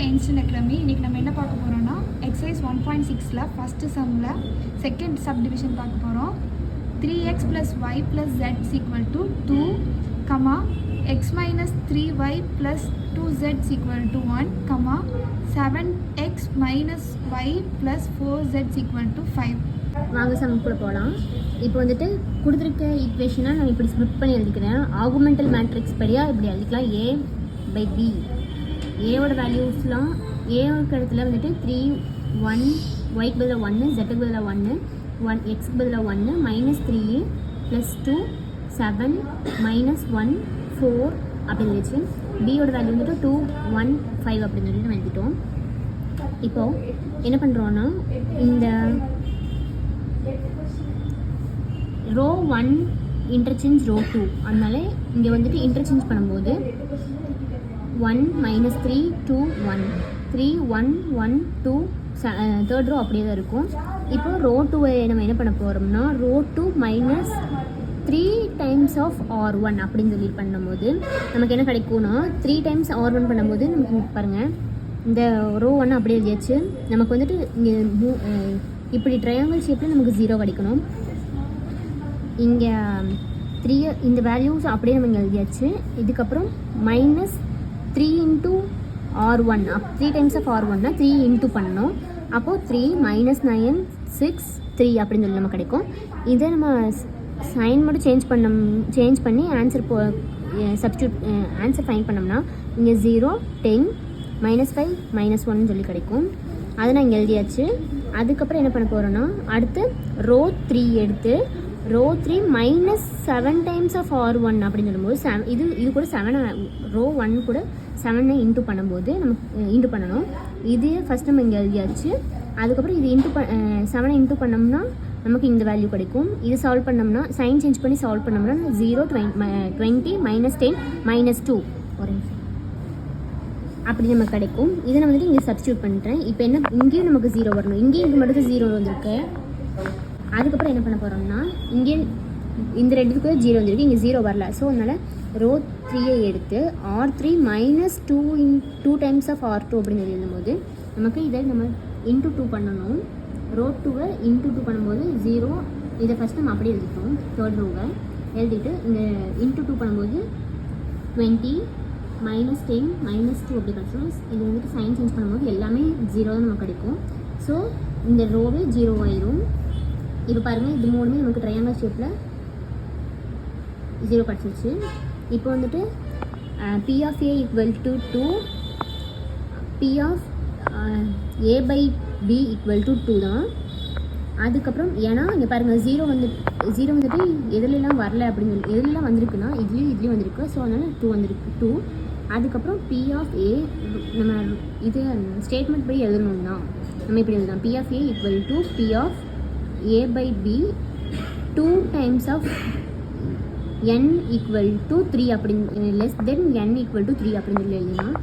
instant economy. இன்றைக்கி நம்ம என்ன பார்க்க போகிறோம்னா எக்ஸசைஸ் 1.6ல் ஃபஸ்ட்டு சம்மில் செகண்ட் சப்டிவிஷன் பார்க்க போகிறோம். 3x plus y plus z is equal to 2, x minus 3y plus 2z is equal to 1, 7x minus y plus 4z is equal to 5. வாங்க சம்முக்குள்ளே போகலாம். இப்போ வந்துட்டு கொடுத்துருக்க ஈக்குவேஷனை நான் இப்படி ஸ்ப்ளிட் பண்ணி எழுதிக்கிறேன். ஆகுமெண்டல் மேட்ரிக்ஸ் படியாக இப்படி எழுதிக்கலாம். ஏ பை பி. ஏவோட வேல்யூஸ்லாம் ஏவுக்கு இடத்துல வந்துட்டு 3, 1, ஒய்க்கு பதிலாக 1, ஜெட்டுக்கு பதிலாக 1, எக்ஸ்க்கு பதிலாக 1, -3 + 2, 7, -1, 4 அப்படி இருந்துச்சு. பியோட வேல்யூ வந்துட்டு 2, 1, 5 அப்படின்னு சொல்லிட்டு நம்ம எழுதிட்டோம். இப்போது என்ன பண்ணுறோன்னா இந்த ரோ 1 இன்டர்சேஞ்ச் ரோ 2, அதனால இங்கே வந்துட்டு இன்டர்சேஞ்ச் பண்ணும்போது 1 -3 2 1 3 1 1 2 தேர்ட் ரோ அப்படியே தான் இருக்கும். இப்போ ரோ 2 நம்ம என்ன பண்ண போகிறோம்னா ரோ 2 -3 டைம்ஸ் ஆஃப் R1 அப்படின்னு சொல்லி பண்ணும்போது நமக்கு என்ன கிடைக்கும்னா 3 டைம்ஸ் R1 பண்ணும்போது நமக்கு பாருங்கள் இந்த ரோ 1 அப்படியே எழுதியாச்சு. நமக்கு வந்துட்டு இங்கே இப்படி ட்ரையாங்கிள் ஷேப்பில் நமக்கு 0 கிடைக்கணும். இங்கே 3 இந்த வேல்யூஸ் அப்படியே நம்ம இங்கே எழுதியாச்சு. இதுக்கப்புறம் -3 into R1 3 டைம்ஸ் ஆஃப் R1னா 3 இன்ட்டு பண்ணணும். அப்போது 3 -9 6 3 அப்படின்னு சொல்லி நம்ம கிடைக்கும். இதை நம்ம சைன் மட்டும் சேஞ்ச் பண்ணி ஆன்சர் சப்ஸ்டியூட் ஆன்சர் ஃபைன் பண்ணோம்னா இங்கே 0 10 -5 -1 சொல்லி கிடைக்கும். அதை நான் இங்கே எழுதியாச்சு. அதுக்கப்புறம் என்ன பண்ண போகிறோன்னா அடுத்து ரோ 3 எடுத்து ரோ 3 -7 டைம்ஸ் ஆஃப் R1 அப்படின்னு சொல்லும்போது இது கூட 7 ரோ 1 கூட 7 இன்ட்டு பண்ணும்போது நமக்கு இன்ட்டு பண்ணணும். இது ஃபஸ்ட் நம்ம இங்கே எழுதியாச்சு. அதுக்கப்புறம் இது 7 இன்ட்டு பண்ணோம்னா நமக்கு இந்த வேல்யூ கிடைக்கும். இது சால்வ் பண்ணோம்னா சைன் சேஞ்ச் பண்ணி சால்வ் பண்ணோம்னா 0 20 -10 -2 ஒரு அப்படி நமக்கு கிடைக்கும். இதை நான் வந்துட்டு இங்கே சப்ஸ்டியூட் பண்ணுறேன். இப்போ என்ன இங்கேயும் நமக்கு 0 வரணும். இங்கே மட்டும் 0 வந்திருக்கு. அதுக்கப்புறம் என்ன பண்ண போகிறோம்னா இங்கே இந்த ரெண்டுக்கு 0 வந்துருக்கு, இங்கே 0 வரல. ஸோ அதனால் ரோ 3 எடுத்து R3 -2 டைம்ஸ் ஆஃப் R2 அப்படின்னு சொல்லி எழுதும்போது நமக்கு இதை நம்ம இன்ட்டு 2 பண்ணணும். ரோ 2வை இன்ட்டு 2 பண்ணும்போது 0. இதை ஃபஸ்ட் நம்ம அப்படியே எழுதிட்டோம். தேர்ட் ரோவை எழுதிட்டு இங்கே இன்ட்டு 2 பண்ணும்போது 20 -10 -2 அப்படி கிடச்சிடும். இது வந்துட்டு சைன் சேஞ்ச் பண்ணும்போது எல்லாமே 0 தான் நமக்கு கிடைக்கும். ஸோ இந்த ரோவே 0 ஆயிரும். இப்போ பாருங்கள் இது மூணுமே நமக்கு ட்ரையாங்கிள் ஷேப்பில் 0 கிடச்சிருச்சு. இப்போ வந்துட்டு P of A equal to 2, P of A by B equal to 2 தான். அதுக்கப்புறம் ஏன்னா இங்கே பாருங்கள் 0 வந்துட்டு எதுலெலாம் வரல அப்படின்னு சொல்லி எதுலெலாம் வந்திருக்குன்னா இதுலேயும் வந்திருக்கு. ஸோ அதனால் 2 வந்திருக்கு 2. அதுக்கப்புறம் P of A நம்ம இது ஸ்டேட்மெண்ட் படி எழுதணும்னா நம்ம இப்படி எழுதலாம். P of A equal to P of A by B 2 times of n equal to 3 அப்படின்னு less than n equal to 3 அப்படின்னு சொல்லி எழுதலாம்.